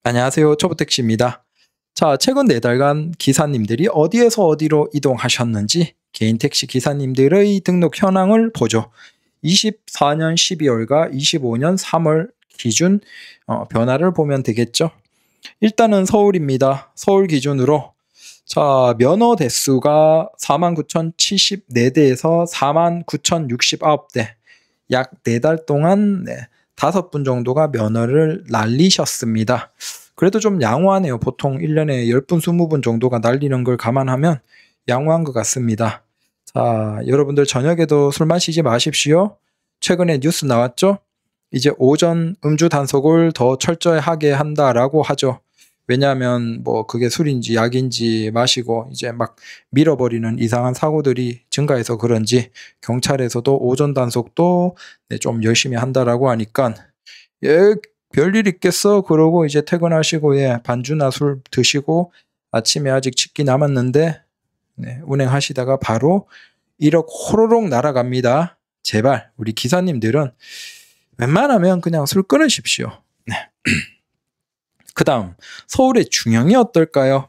안녕하세요. 초보택시입니다. 자, 최근 4달간 기사님들이 어디에서 어디로 이동하셨는지 개인 택시 기사님들의 등록 현황을 보죠. 24년 12월과 25년 3월 기준 변화를 보면 되겠죠. 일단은 서울입니다. 서울 기준으로 자, 면허 대수가 49,074대에서 49,069대, 약 4달 동안 5분 정도가 면허를 날리셨습니다. 그래도 좀 양호하네요. 보통 1년에 10분, 20분 정도가 날리는 걸 감안하면 양호한 것 같습니다. 자, 여러분들 저녁에도 술 마시지 마십시오. 최근에 뉴스 나왔죠? 이제 오전 음주 단속을 더 철저하게 한다라고 하죠. 왜냐하면 뭐 그게 술인지 약인지 마시고 이제 막 밀어버리는 이상한 사고들이 증가해서 그런지 경찰에서도 오전 단속도 좀 열심히 한다라고 하니까 별일 있겠어 그러고 이제 퇴근하시고 반주나 술 드시고 아침에 아직 집기 남았는데 운행하시다가 바로 1억 호로록 날아갑니다. 제발 우리 기사님들은 웬만하면 그냥 술 끊으십시오. 그 다음 서울의 중형이 어떨까요?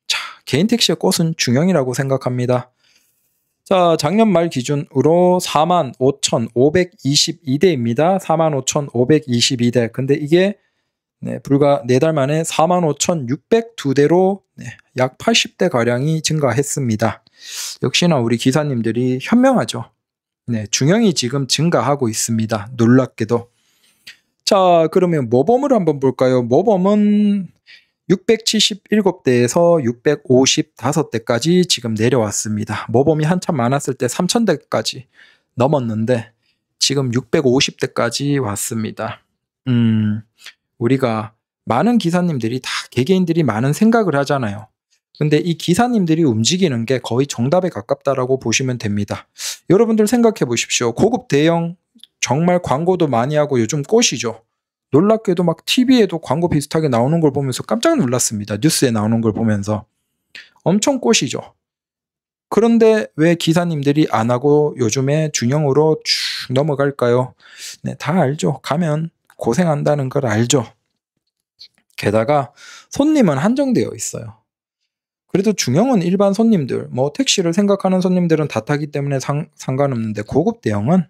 자, 개인 택시의 꽃은 중형이라고 생각합니다. 자, 작년 말 기준으로 45,522대입니다. 45,522대. 근데 이게 불과 4달 만에 45,602대로 약 80대 가량이 증가했습니다. 역시나 우리 기사님들이 현명하죠. 중형이 지금 증가하고 있습니다. 놀랍게도. 자, 그러면 모범을 한번 볼까요? 모범은 677대에서 655대까지 지금 내려왔습니다. 모범이 한참 많았을 때 3000대까지 넘었는데 지금 650대까지 왔습니다. 우리가 많은 기사님들이 다 개개인들이 많은 생각을 하잖아요. 근데 이 기사님들이 움직이는 게 거의 정답에 가깝다라고 보시면 됩니다. 여러분들 생각해 보십시오. 고급 대형 정말 광고도 많이 하고 요즘 꽃이죠. 놀랍게도 막 TV에도 광고 비슷하게 나오는 걸 보면서 깜짝 놀랐습니다. 뉴스에 나오는 걸 보면서. 엄청 꽃이죠. 그런데 왜 기사님들이 안 하고 요즘에 중형으로 쭉 넘어갈까요? 다 알죠. 가면 고생한다는 걸 알죠. 게다가 손님은 한정되어 있어요. 그래도 중형은 일반 손님들, 뭐 택시를 생각하는 손님들은 다 타기 때문에 상관없는데 고급 대형은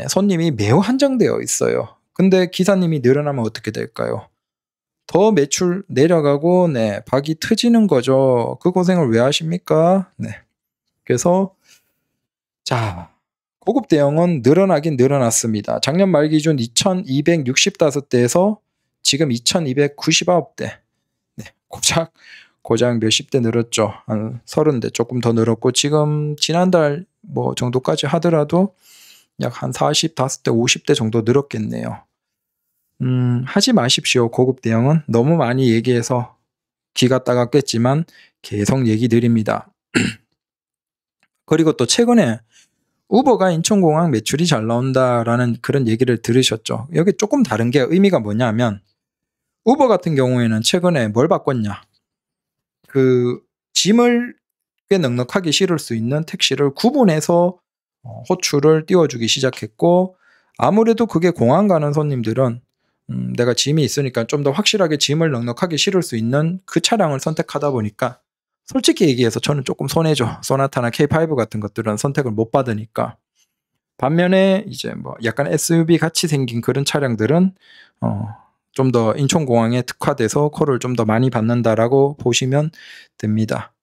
손님이 매우 한정되어 있어요. 근데 기사님이 늘어나면 어떻게 될까요? 더 매출 내려가고 박이 트지는 거죠. 그 고생을 왜 하십니까? 그래서 자, 고급 대형은 늘어나긴 늘어났습니다. 작년 말 기준 2,265대에서 지금 2,299대. 고작 몇십 대 늘었죠. 한 30대 조금 더 늘었고 지금 지난달 뭐 정도까지 하더라도 약 한 45대, 50대 정도 늘었겠네요. 하지 마십시오. 고급 대형은 너무 많이 얘기해서 기가 따갑겠지만 계속 얘기 드립니다. 그리고 또 최근에 우버가 인천공항 매출이 잘 나온다라는 그런 얘기를 들으셨죠. 여기 조금 다른 게 의미가 뭐냐면 우버 같은 경우에는 최근에 뭘 바꿨냐. 그 짐을 꽤 넉넉하게 실을 수 있는 택시를 구분해서 호출을 띄워주기 시작했고 아무래도 그게 공항 가는 손님들은 내가 짐이 있으니까 좀 더 확실하게 짐을 넉넉하게 실을 수 있는 그 차량을 선택하다 보니까 솔직히 얘기해서 저는 조금 손해죠. 소나타나 K5 같은 것들은 선택을 못 받으니까. 반면에 이제 뭐 약간 SUV 같이 생긴 그런 차량들은 좀 더 인천공항에 특화돼서 콜을 좀 더 많이 받는다라고 보시면 됩니다.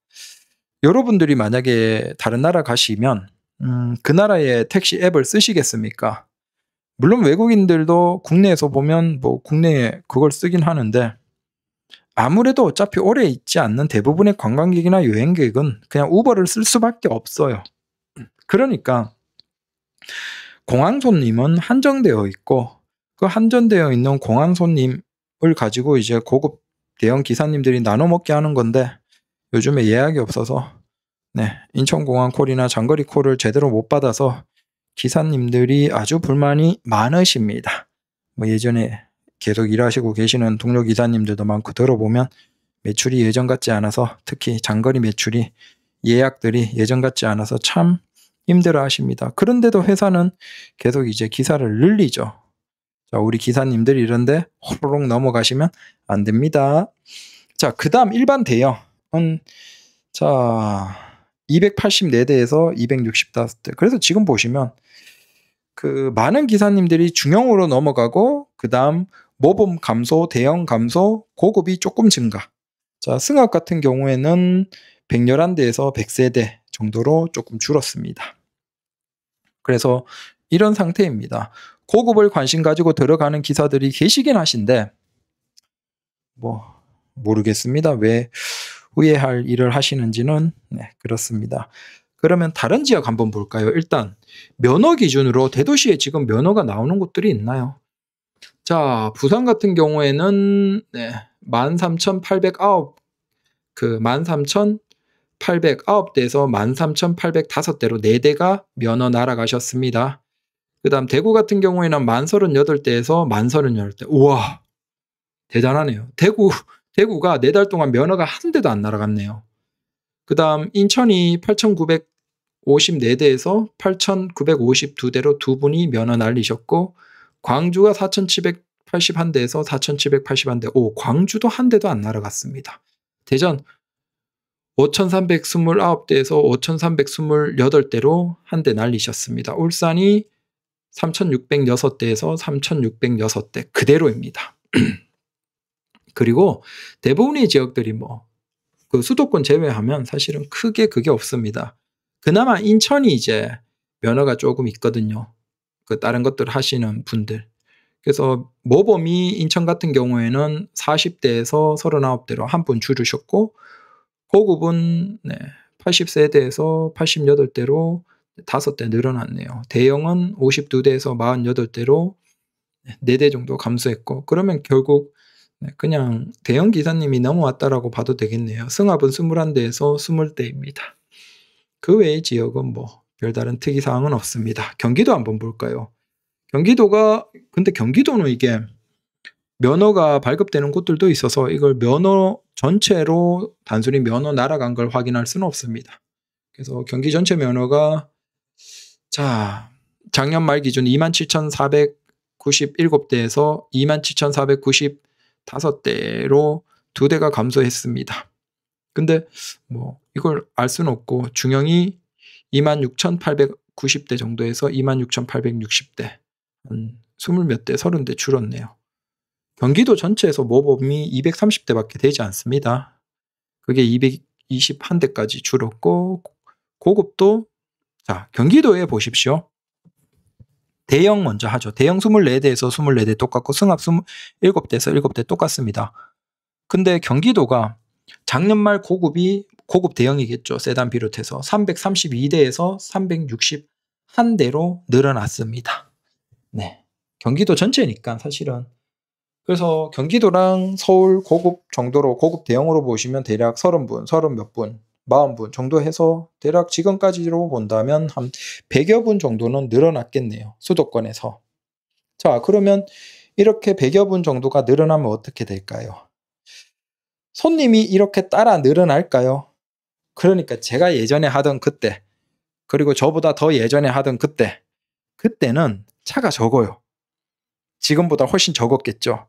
여러분들이 만약에 다른 나라 가시면 그 나라의 택시 앱을 쓰시겠습니까? 물론 외국인들도 국내에서 보면 뭐 국내에 그걸 쓰긴 하는데 아무래도 어차피 오래 있지 않는 대부분의 관광객이나 여행객은 그냥 우버를 쓸 수밖에 없어요. 그러니까 공항 손님은 한정되어 있고 그 한정되어 있는 공항 손님을 가지고 이제 고급 대형 기사님들이 나눠 먹게 하는 건데 요즘에 예약이 없어서 인천공항 콜이나 장거리 콜을 제대로 못 받아서 기사님들이 아주 불만이 많으십니다. 뭐 예전에 계속 일하시고 계시는 동료 기사님들도 많고 들어보면 매출이 예전 같지 않아서 특히 장거리 매출이 예약들이 예전 같지 않아서 참 힘들어 하십니다. 그런데도 회사는 계속 이제 기사를 늘리죠. 자, 우리 기사님들 이런데 호로록 넘어가시면 안 됩니다. 자, 그 다음 일반 대형은 자 284대에서 265대. 그래서 지금 보시면 그 많은 기사님들이 중형으로 넘어가고 그 다음 모범 감소, 대형 감소, 고급이 조금 증가. 자, 승합 같은 경우에는 111대에서 100세대 정도로 조금 줄었습니다. 그래서 이런 상태입니다. 고급을 관심 가지고 들어가는 기사들이 계시긴 하신데 뭐 모르겠습니다. 왜 후회할 일을 하시는지는. 네, 그렇습니다. 그러면 다른 지역 한번 볼까요? 일단 면허 기준으로 대도시에 지금 면허가 나오는 곳들이 있나요? 자, 부산 같은 경우에는 13,809 13,809대에서 13,805대로 4대가 면허 날아가셨습니다. 그 다음 대구 같은 경우에는 1038대에서 1038대. 우와, 대단하네요. 대구가 4달 동안 면허가 한 대도 안 날아갔네요. 그 다음 인천이 8,954대에서 8,952대로 2분이 면허 날리셨고, 광주가 4,781대에서 4,781대. 오, 광주도 한 대도 안 날아갔습니다. 대전 5,329대에서 5,328대로 한 대 날리셨습니다. 울산이 3,606대에서 3,606대 그대로입니다. 그리고 대부분의 지역들이 그 수도권 제외하면 사실은 크게 그게 없습니다. 그나마 인천이 이제 면허가 조금 있거든요. 그 다른 것들 하시는 분들. 그래서 모범이 인천 같은 경우에는 40대에서 39대로 한 분 줄으셨고, 고급은 80세대에서 88대로 5대 늘어났네요. 대형은 52대에서 48대로 4대 정도 감소했고, 그러면 결국 그냥 대형 기사님이 넘어왔다라고 봐도 되겠네요. 승합은 21대에서 20대입니다. 그 외의 지역은 별다른 특이사항은 없습니다. 경기도 한번 볼까요? 근데 경기도는 이게 면허가 발급되는 곳들도 있어서 이걸 면허 전체로 단순히 면허 날아간 걸 확인할 수는 없습니다. 그래서 경기 전체 면허가 작년 말 기준 27,497대에서 27,495대로 2대가 감소했습니다. 근데 이걸 알 수는 없고, 중형이 26,890대 정도에서 26,860대, 한 20몇 대, 30대 줄었네요. 경기도 전체에서 모범이 230대밖에 되지 않습니다. 그게 221대까지 줄었고, 고급도 경기도에 보십시오. 대형 먼저 하죠. 대형 24대에서 24대 똑같고, 승합 27대에서 7대 똑같습니다. 근데 경기도가 작년 말 고급 대형이겠죠. 세단 비롯해서 332대에서 361대로 늘어났습니다. 네, 경기도 전체니까 사실은. 그래서 경기도랑 서울 고급 정도로, 고급 대형으로 보시면 대략 30분, 30몇 분, 40분 정도 해서 대략 지금까지로 본다면 한 100여 분 정도는 늘어났겠네요. 수도권에서. 자, 그러면 이렇게 100여 분 정도가 늘어나면 어떻게 될까요? 손님이 이렇게 따라 늘어날까요? 그러니까 제가 예전에 하던 그때, 그리고 저보다 더 예전에 하던 그때는 차가 적어요. 지금보다 훨씬 적었겠죠.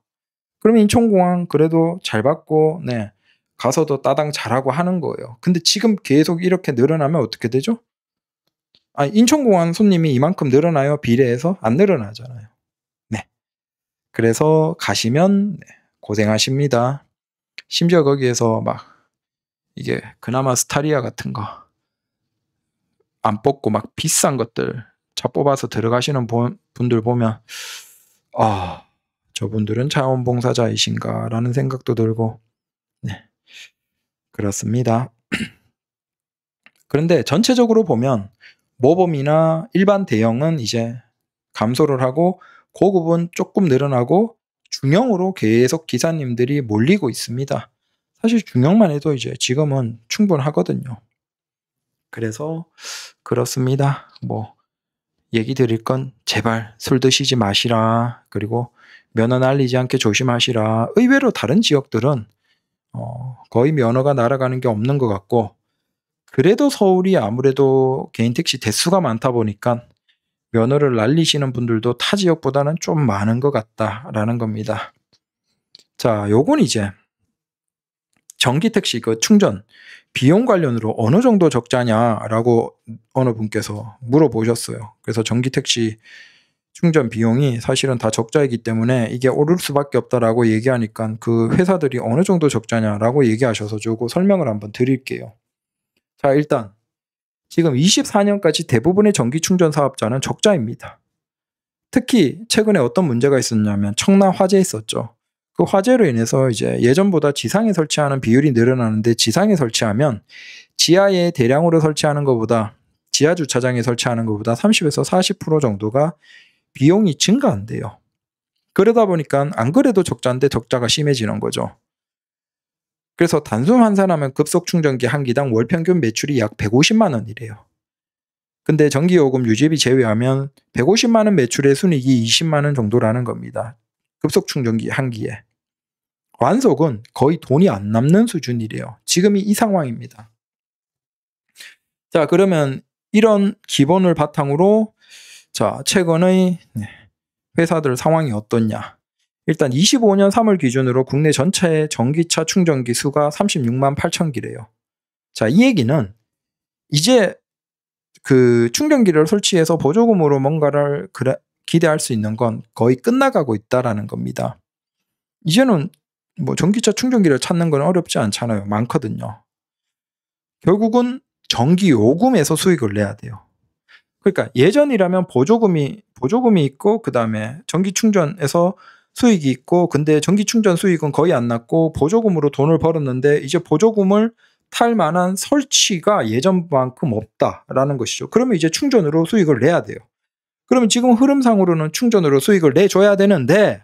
그러면 인천공항 그래도 잘 받고 가서도 따당 잘하고 하는 거예요. 근데 지금 계속 이렇게 늘어나면 어떻게 되죠? 인천공항 손님이 이만큼 늘어나요? 비례해서? 안 늘어나잖아요. 네. 그래서 가시면 고생하십니다. 심지어 거기에서 이게 그나마 스타리아 같은 거 안 뽑고 비싼 것들 차 뽑아서 들어가시는 분들 보면 저분들은 자원봉사자이신가 라는 생각도 들고. 그렇습니다. 그런데 전체적으로 보면 모범이나 일반 대형은 이제 감소를 하고, 고급은 조금 늘어나고, 중형으로 계속 기사님들이 몰리고 있습니다. 사실 중형만 해도 이제 지금은 충분하거든요. 그래서 그렇습니다. 얘기 드릴 건 제발 술 드시지 마시라, 그리고 면허 날리지 않게 조심하시라. 의외로 다른 지역들은 거의 면허가 날아가는 게 없는 것 같고, 그래도 서울이 아무래도 개인 택시 대수가 많다 보니까 면허를 날리시는 분들도 타 지역보다는 좀 많은 것 같다라는 겁니다. 자, 요건 이제 전기 택시 그 충전 비용 관련으로 어느 정도 적자냐라고 어느 분께서 물어보셨어요. 그래서 전기 택시 충전 비용이 사실은 다 적자이기 때문에 이게 오를 수밖에 없다라고 얘기하니까 그 회사들이 어느 정도 적자냐라고 얘기하셔서 저거 설명을 한번 드릴게요. 자, 일단 지금 24년까지 대부분의 전기 충전 사업자는 적자입니다. 특히 최근에 어떤 문제가 있었냐면 청라 화재 있었죠. 그 화재로 인해서 이제 예전보다 지상에 설치하는 비율이 늘어나는데 지상에 설치하면 지하에 대량으로 설치하는 것보다 지하 주차장에 설치하는 것보다 30에서 40% 정도가 비용이 증가한대요. 그러다 보니까 안 그래도 적자인데 적자가 심해지는 거죠. 그래서 단순 환산하면 급속 충전기 한 기당 월 평균 매출이 약 150만 원이래요. 근데 전기요금 유지비 제외하면 150만 원 매출의 순이익이 20만 원 정도라는 겁니다. 급속 충전기 한 기에. 완속은 거의 돈이 안 남는 수준이래요. 지금이 이 상황입니다. 자, 그러면 이런 기본을 바탕으로 자, 최근의 회사들 상황이 어떻냐. 일단 25년 3월 기준으로 국내 전체 전기차 충전기 수가 36만 8천 기래요. 자, 이 얘기는 이제 그 충전기를 설치해서 보조금으로 뭔가를 기대할 수 있는 건 거의 끝나가고 있다라는 겁니다. 이제는 뭐 전기차 충전기를 찾는 건 어렵지 않잖아요. 많거든요. 결국은 전기 요금에서 수익을 내야 돼요. 그러니까 예전이라면 보조금이 있고 그다음에 전기 충전에서 수익이 있고 근데 전기 충전 수익은 거의 안 났고 보조금으로 돈을 벌었는데 이제 보조금을 탈 만한 설치가 예전만큼 없다라는 것이죠. 그러면 이제 충전으로 수익을 내야 돼요. 그러면 지금 흐름상으로는 충전으로 수익을 내줘야 되는데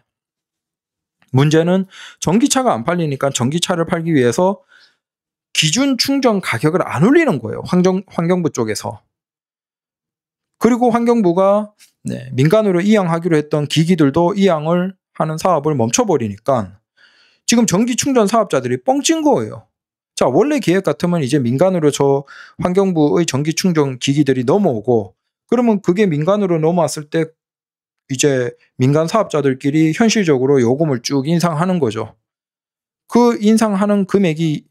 문제는 전기차가 안 팔리니까 전기차를 팔기 위해서 기준 충전 가격을 안 올리는 거예요. 환경부 쪽에서. 그리고 환경부가 민간으로 이양하기로 했던 기기들도 이양을 하는 사업을 멈춰버리니까 지금 전기 충전 사업자들이 뻥찐 거예요. 자, 원래 계획 같으면 이제 민간으로 저 환경부의 전기 충전 기기들이 넘어오고 그러면 그게 민간으로 넘어왔을 때 이제 민간 사업자들끼리 현실적으로 요금을 쭉 인상하는 거죠. 그 인상하는 금액이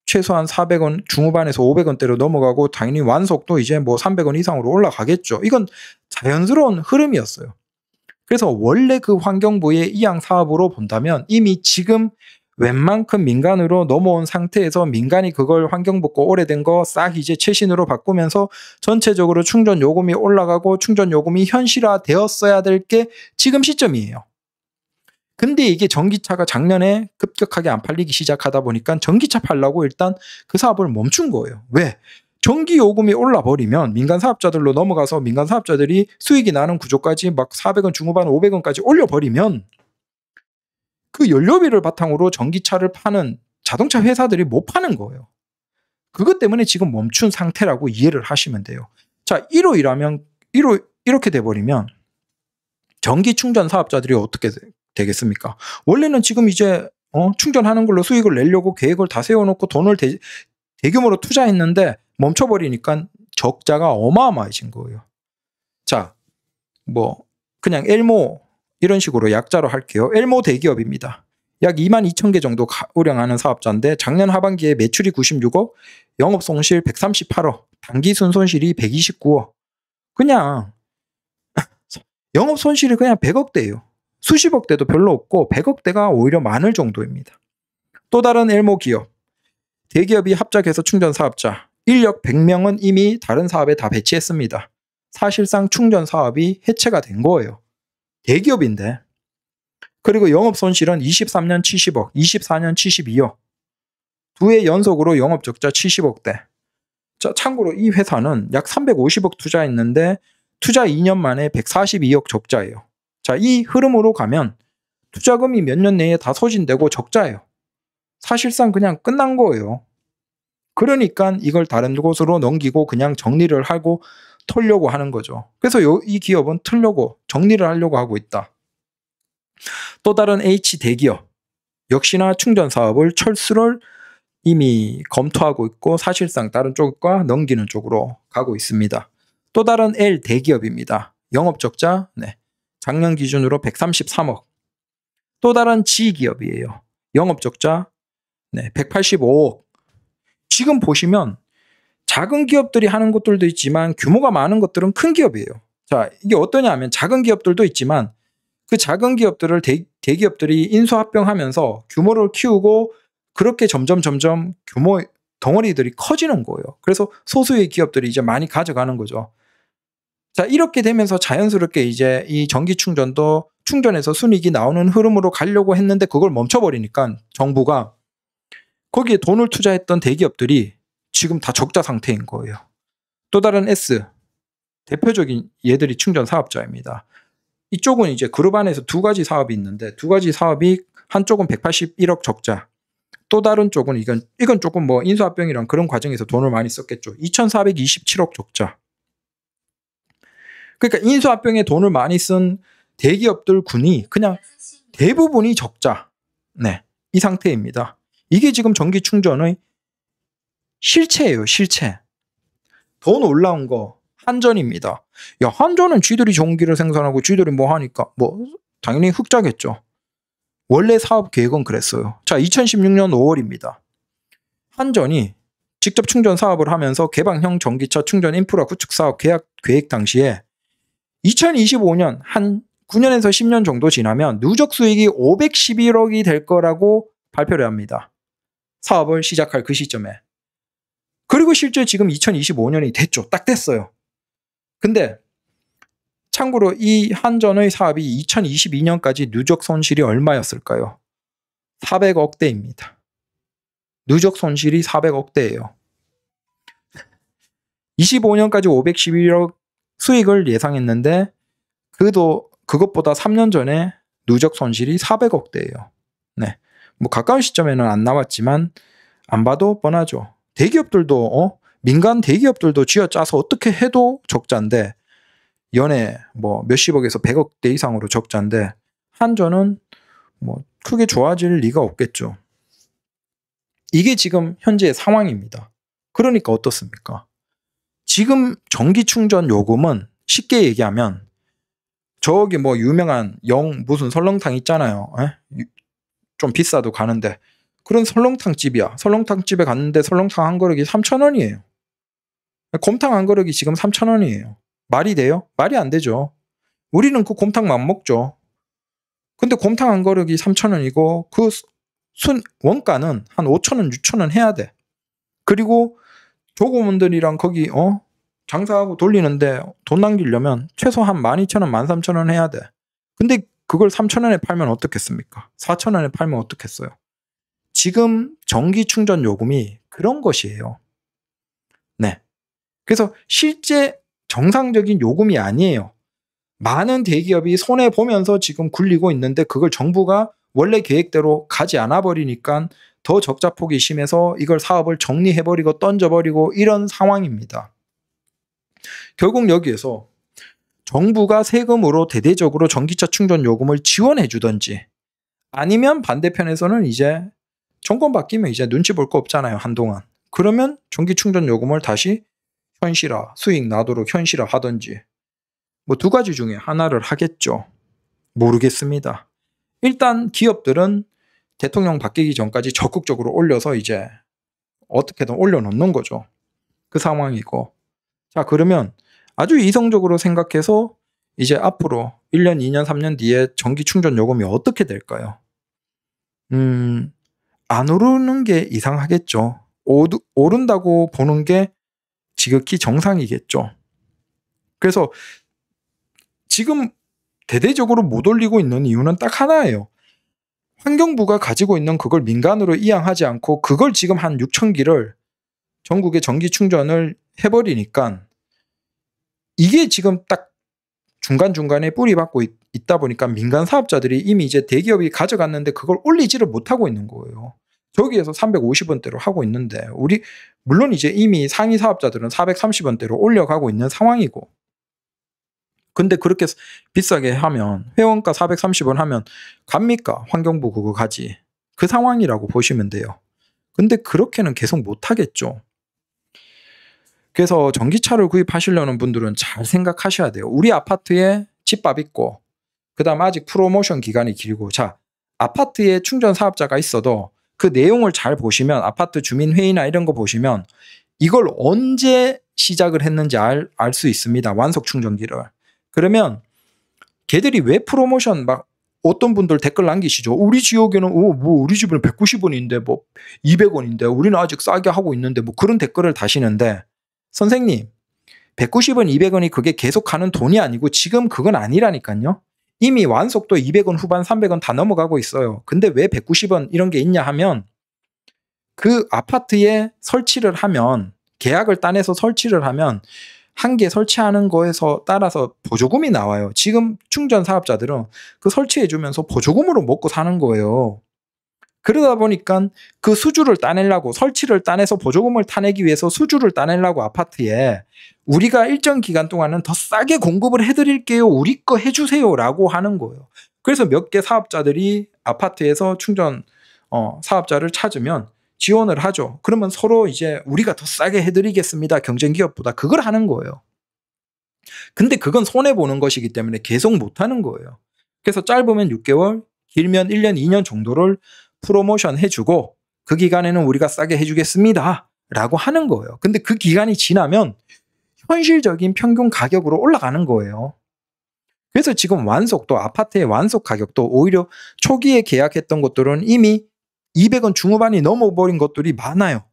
최소한 400원 중후반에서 500원대로 넘어가고 당연히 완속도 이제 뭐 300원 이상으로 올라가겠죠. 이건 자연스러운 흐름이었어요. 그래서 원래 그 환경부의 이양 사업으로 본다면 이미 지금 웬만큼 민간으로 넘어온 상태에서 민간이 그걸 환경부 거 오래된 거 싹 이제 최신으로 바꾸면서 전체적으로 충전 요금이 올라가고 충전 요금이 현실화 되었어야 될 게 지금 시점이에요. 근데 이게 전기차가 작년에 급격하게 안 팔리기 시작하다 보니까 전기차 팔라고 일단 그 사업을 멈춘 거예요. 왜? 전기 요금이 올라버리면 민간 사업자들로 넘어가서 민간 사업자들이 수익이 나는 구조까지 막 400원 중후반 500원까지 올려버리면 그 연료비를 바탕으로 전기차를 파는 자동차 회사들이 못 파는 거예요. 그것 때문에 지금 멈춘 상태라고 이해를 하시면 돼요. 자, 1호 이렇게 돼버리면 전기 충전 사업자들이 어떻게 되겠습니까? 원래는 지금 이제 충전하는 걸로 수익을 내려고 계획을 다 세워놓고 돈을 대규모로 투자했는데 멈춰버리니까 적자가 어마어마해진 거예요. 자, 뭐 그냥 엘모 이런 식으로 약자로 할게요. 엘모 대기업입니다. 약 22,000개 정도 운영하는 사업자인데 작년 하반기에 매출이 96억, 영업 손실 138억, 단기 순손실이 129억. 그냥 영업 손실이 그냥 100억대예요. 수십억대도 별로 없고 100억대가 오히려 많을 정도입니다. 또 다른 엘모 기업. 대기업이 합작해서 충전 사업자. 인력 100명은 이미 다른 사업에 다 배치했습니다. 사실상 충전 사업이 해체가 된 거예요. 대기업인데. 그리고 영업 손실은 23년 70억, 24년 72억. 두 해 연속으로 영업 적자 70억대. 자, 참고로 이 회사는 약 350억 투자했는데 투자 2년 만에 142억 적자예요. 자, 이 흐름으로 가면 투자금이 몇 년 내에 다 소진되고 적자예요. 사실상 그냥 끝난 거예요. 그러니까 이걸 다른 곳으로 넘기고 그냥 정리를 하고 털려고 하는 거죠. 그래서 이 기업은 털려고 정리를 하려고 하고 있다. 또 다른 H 대기업 역시나 충전 사업을 철수를 이미 검토하고 있고 사실상 다른 쪽과 넘기는 쪽으로 가고 있습니다. 또 다른 L 대기업입니다. 영업적자 작년 기준으로 133억. 또 다른 G기업이에요. 영업적자 185억. 지금 보시면 작은 기업들이 하는 것들도 있지만 규모가 많은 것들은 큰 기업이에요. 자, 이게 어떠냐 하면 작은 기업들도 있지만 그 작은 기업들을 대기업들이 인수합병하면서 규모를 키우고 그렇게 점점 규모 덩어리들이 커지는 거예요. 그래서 소수의 기업들이 이제 많이 가져가는 거죠. 자, 이렇게 되면서 자연스럽게 이제 이 전기 충전도 충전해서 순이익이 나오는 흐름으로 가려고 했는데 그걸 멈춰버리니까 정부가 거기에 돈을 투자했던 대기업들이 지금 다 적자 상태인 거예요. 또 다른 S, 대표적인 얘들이 충전 사업자입니다. 이쪽은 이제 그룹 안에서 두 가지 사업이 있는데 두 가지 사업이 한쪽은 181억 적자, 또 다른 쪽은 이건 조금 뭐 인수합병이랑 그런 과정에서 돈을 많이 썼겠죠. 2,427억 적자. 그러니까 인수합병에 돈을 많이 쓴 대기업들 군이 그냥 대부분이 적자. 이 상태입니다. 이게 지금 전기 충전의 실체예요, 실체. 더 놀라운 거 한전입니다. 야, 한전은 쥐들이 전기를 생산하고 쥐들이 뭐 하니까 뭐 당연히 흑자겠죠. 원래 사업 계획은 그랬어요. 자, 2016년 5월입니다. 한전이 직접 충전 사업을 하면서 개방형 전기차 충전 인프라 구축 사업 계획 당시에 2025년 한 9년에서 10년 정도 지나면 누적 수익이 511억이 될 거라고 발표를 합니다. 사업을 시작할 그 시점에. 그리고 실제 지금 2025년이 됐죠. 딱 됐어요. 근데 참고로 이 한전의 사업이 2022년까지 누적 손실이 얼마였을까요? 400억대입니다. 누적 손실이 400억대예요. 25년까지 511억 수익을 예상했는데 그것보다 3년 전에 누적 손실이 400억대예요. 뭐 가까운 시점에는 안 나왔지만 안 봐도 뻔하죠. 대기업들도 민간 대기업들도 쥐어짜서 어떻게 해도 적자인데 연에 뭐 몇십억에서 100억대 이상으로 적자인데 한전은 뭐 크게 좋아질 리가 없겠죠. 이게 지금 현재의 상황입니다. 그러니까 어떻습니까? 지금 전기 충전 요금은 쉽게 얘기하면 저기 뭐 유명한 무슨 설렁탕 있잖아요. 좀 비싸도 가는데 그런 설렁탕 집이야. 설렁탕 집에 갔는데 설렁탕 한 그릇이 3,000원이에요. 곰탕 한 그릇이 지금 3,000원이에요. 말이 돼요? 말이 안 되죠. 우리는 그 곰탕만 먹죠. 근데 곰탕 한 그릇이 3,000원이고 그 원가는 한 5,000원, 6,000원 해야 돼. 그리고 조고문들이랑 거기 장사하고 돌리는데 돈 남기려면 최소 한 12,000원, 13,000원 해야 돼. 근데 그걸 3,000원에 팔면 어떻겠습니까? 4,000원에 팔면 어떻겠어요? 지금 전기 충전 요금이 그런 것이에요. 그래서 실제 정상적인 요금이 아니에요. 많은 대기업이 손해보면서 지금 굴리고 있는데 그걸 정부가 원래 계획대로 가지 않아 버리니까 더 적자폭이 심해서 이걸 사업을 정리해버리고 던져버리고 이런 상황입니다. 결국 여기에서 정부가 세금으로 대대적으로 전기차 충전 요금을 지원해 주든지 아니면 반대편에서는 이제 정권 바뀌면 이제 눈치 볼 거 없잖아요, 한동안. 그러면 전기 충전 요금을 다시 현실화, 수익 나도록 현실화 하든지 뭐 두 가지 중에 하나를 하겠죠. 모르겠습니다. 일단 기업들은 대통령 바뀌기 전까지 적극적으로 올려서 이제 어떻게든 올려놓는 거죠. 그 상황이고. 자, 그러면 아주 이성적으로 생각해서 이제 앞으로 1년, 2년, 3년 뒤에 전기 충전 요금이 어떻게 될까요? 안 오르는 게 이상하겠죠. 오른다고 보는 게 지극히 정상이겠죠. 그래서 지금 대대적으로 못 올리고 있는 이유는 딱 하나예요. 환경부가 가지고 있는 그걸 민간으로 이양하지 않고 그걸 지금 한 6,000기를 전국에 전기 충전을 해버리니까 이게 지금 딱 중간중간에 뿌리 박고 있다 보니까 민간 사업자들이 이미 이제 대기업이 가져갔는데 그걸 올리지를 못하고 있는 거예요. 저기에서 350원대로 하고 있는데 물론 이제 이미 상위 사업자들은 430원대로 올려가고 있는 상황이고 근데 그렇게 비싸게 하면 회원가 430원 하면 갑니까? 환경부 그거 가지. 그 상황이라고 보시면 돼요. 근데 그렇게는 계속 못하겠죠. 그래서 전기차를 구입하시려는 분들은 잘 생각하셔야 돼요. 우리 아파트에 집밥 있고 그다음 아직 프로모션 기간이 길고 자 아파트에 충전 사업자가 있어도 그 내용을 잘 보시면 아파트 주민회의나 이런 거 보시면 이걸 언제 시작을 했는지 알 수 있습니다. 완속 충전기를. 그러면 걔들이 왜 프로모션 막 어떤 분들 댓글 남기시죠. 우리 지역에는 뭐 우리 집은 190원인데 뭐 200원인데 우리는 아직 싸게 하고 있는데 뭐 그런 댓글을 다시는데 선생님 190원 200원이 그게 계속 가는 돈이 아니고 지금 그건 아니라니까요. 이미 완속도 200원 후반 300원 다 넘어가고 있어요. 근데 왜 190원 이런 게 있냐 하면 그 아파트에 설치를 하면 계약을 따내서 설치를 하면 한 개 설치하는 거에서 따라서 보조금이 나와요. 지금 충전 사업자들은 그 설치해 주면서 보조금으로 먹고 사는 거예요. 그러다 보니까 그 수주를 따내려고 설치를 따내서 보조금을 타내기 위해서 수주를 따내려고 아파트에 우리가 일정 기간 동안은 더 싸게 공급을 해드릴게요. 우리 거 해주세요라고 하는 거예요. 그래서 몇 개 사업자들이 아파트에서 충전 사업자를 찾으면 지원을 하죠. 그러면 서로 이제 우리가 더 싸게 해드리겠습니다. 경쟁 기업보다 그걸 하는 거예요. 근데 그건 손해보는 것이기 때문에 계속 못하는 거예요. 그래서 짧으면 6개월, 길면 1년, 2년 정도를 프로모션 해주고 그 기간에는 우리가 싸게 해주겠습니다. 라고 하는 거예요. 근데 그 기간이 지나면 현실적인 평균 가격으로 올라가는 거예요. 그래서 지금 완속도 아파트의 완속 가격도 오히려 초기에 계약했던 것들은 이미 200원 중후반이 넘어버린 것들이 많아요.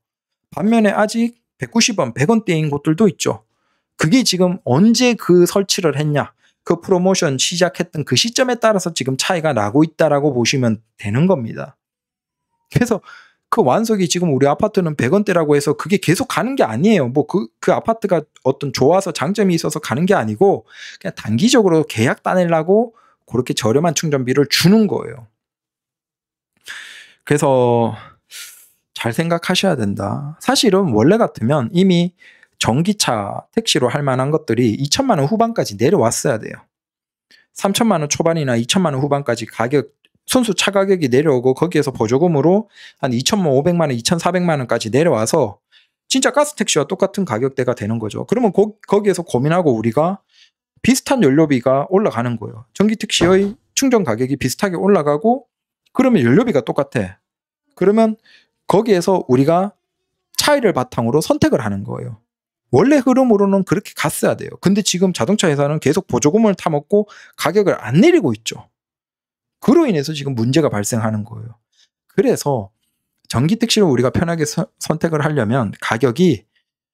반면에 아직 190원, 100원대인 곳들도 있죠. 그게 지금 언제 그 설치를 했냐, 그 프로모션 시작했던 그 시점에 따라서 지금 차이가 나고 있다라고 보시면 되는 겁니다. 그래서 그 완속이 지금 우리 아파트는 100원대라고 해서 그게 계속 가는 게 아니에요. 뭐 그 아파트가 어떤 좋아서 장점이 있어서 가는 게 아니고 그냥 단기적으로 계약 따내려고 그렇게 저렴한 충전비를 주는 거예요. 그래서 잘 생각하셔야 된다. 사실은 원래 같으면 이미 전기차 택시로 할 만한 것들이 2천만 원 후반까지 내려왔어야 돼요. 3천만 원 초반이나 2천만 원 후반까지 가격 순수 차 가격이 내려오고 거기에서 보조금으로 한 2,500만 원, 2,400만 원까지 내려와서 진짜 가스 택시와 똑같은 가격대가 되는 거죠. 그러면 거기에서 고민하고 우리가 비슷한 연료비가 올라가는 거예요. 전기 택시의 충전 가격이 비슷하게 올라가고 그러면 연료비가 똑같아. 그러면 거기에서 우리가 차이를 바탕으로 선택을 하는 거예요. 원래 흐름으로는 그렇게 갔어야 돼요. 근데 지금 자동차 회사는 계속 보조금을 타먹고 가격을 안 내리고 있죠. 그로 인해서 지금 문제가 발생하는 거예요. 그래서 전기 택시를 우리가 편하게 선택을 하려면 가격이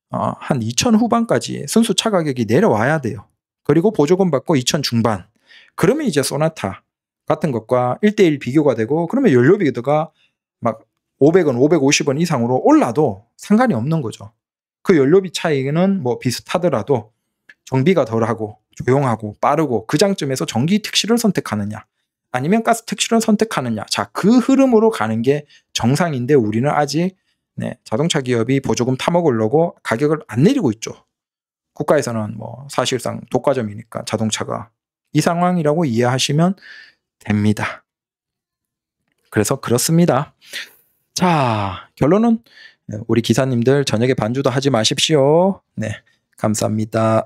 한 2천 후반까지 순수 차 가격이 내려와야 돼요. 그리고 보조금 받고 2천 중반. 그러면 이제 소나타 같은 것과 1대1 비교가 되고 그러면 연료비가 막 500원, 550원 이상으로 올라도 상관이 없는 거죠. 그 연료비 차이는 뭐 비슷하더라도 정비가 덜하고 조용하고 빠르고 그 장점에서 전기 택시를 선택하느냐 아니면 가스 택시를 선택하느냐. 자, 그 흐름으로 가는 게 정상인데 우리는 아직 자동차 기업이 보조금 타먹으려고 가격을 안 내리고 있죠. 국가에서는 뭐 사실상 독과점이니까 자동차가 이 상황이라고 이해하시면 됩니다. 그래서 그렇습니다. 자, 결론은 우리 기사님들 저녁에 반주도 하지 마십시오. 네, 감사합니다.